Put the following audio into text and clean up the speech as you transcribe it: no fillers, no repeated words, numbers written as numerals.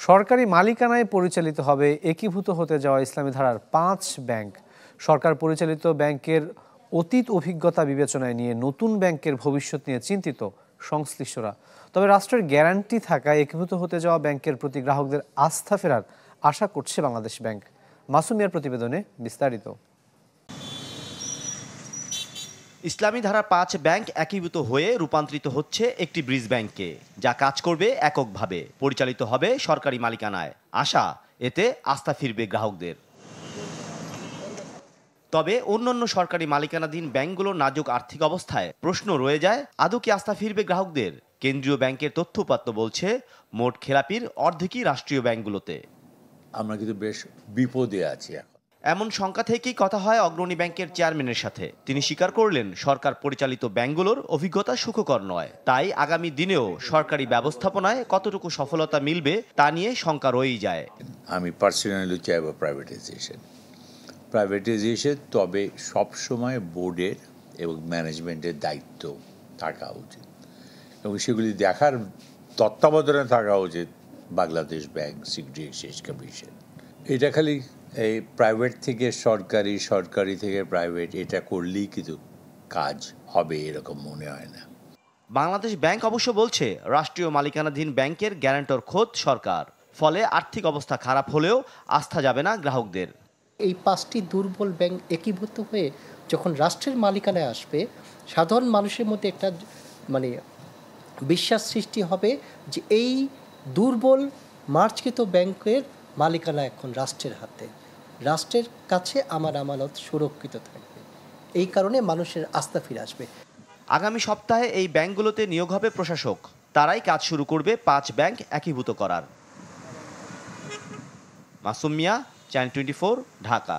সরকারি মালিকানায় পরিচালিত হবে একীভূত হতে যাওয়া ইসলামী ধারার 5 ব্যাংক। সরকার পরিচালিত ব্যাংকের অতীত অভিজ্ঞতা বিবেচনায় নিয়ে নতুন ব্যাংকের ভবিষ্যৎ নিয়ে চিন্তিত সংশ্লিষ্টরা। তবে রাষ্ট্রের গ্যারান্টি থাকায় একীভূত হতে যাওয়া ব্যাংকের প্রতি গ্রাহকদের আস্থা ফেরার আশা করছে বাংলাদেশ ব্যাংক। মাসুম মিয়ার প্রতিবেদনে বিস্তারিত। ইসলামী ধারার 5 ব্যাংক একীভূত হয়ে রূপান্তরিত হচ্ছে একটি ব্রিজ ব্যাংকে, যা কাজ করবে এককভাবে, পরিচালিত হবে সরকারি মালিকানায়। আশা, এতে আস্থা ফিরবে গ্রাহকদের। তবে অন্যান্য সরকারি মালিকানাধীন ব্যাংকগুলোর নাজুক আর্থিক অবস্থায় প্রশ্ন রয়ে যায়, আদৌ কি আস্থা ফিরবে গ্রাহকদের? কেন্দ্রীয় ব্যাংকের তথ্যউপাত্ত বলছে, মোট খেলাপির অর্ধেকই রাষ্ট্রীয় ব্যাংকগুলোতে। আমরা কিন্তু বেশ বিপদে আছি এখন। এমন শঙ্কা থেকেই কথা হয় অগ্রণী ব্যাংকের চেয়ারম্যানের সাথে। তিনি স্বীকার করলেন, সরকার পরিচালিত ব্যাংকগুলোর অভিজ্ঞতা সুখকর নয়। তাই আগামী দিনেও সরকারি ব্যবস্থাপনায় কতটুকু সফলতা মিলবে তা নিয়ে শঙ্কা রয়েই যায়। আমি পার্সোনালি চাইব প্রাইভেটাইজেশন, তবে সবসময় বোর্ডের এবং ম্যানেজমেন্টের দায়িত্ব থাকা উচিত এবং সেগুলি দেখার তত্ত্বাবধানে থাকা উচিত Bangladesh bank, security exchange commission. এটা খালি এই প্রাইভেট থেকে সরকারি, সরকারি থেকে প্রাইভেট, এটা করলেই কিন্তু কাজ হবে এরকম মনে হয় না। বাংলাদেশ ব্যাংক অবশ্য বলছে, রাষ্ট্রীয় মালিকানাধীন ব্যাংকের গ্যারান্টর খোদ সরকার। ফলে আর্থিক অবস্থা খারাপ হলেও আস্থা যাবে না গ্রাহকদের। এই 5টি দুর্বল ব্যাংক একীভূত হয়ে যখন রাষ্ট্রের মালিকানায় আসবে, সাধারণ মানুষের মধ্যে একটা বিশ্বাস সৃষ্টি হবে যে এই দুর্বল মার্জকৃত ব্যাংকের মালিকানা এখন রাষ্ট্রের হাতে, রাষ্ট্রের কাছে আমার আমানত সুরক্ষিত থাকবে। এই কারণে মানুষের আস্থা ফিরে আসবে। আগামী সপ্তাহে এই ব্যাংকগুলোতে নিয়োগ হবে প্রশাসক। তারাই কাজ শুরু করবে 5 ব্যাংক একীভূত করার। মাসুম মিয়া, চ্যানেল 24, ঢাকা।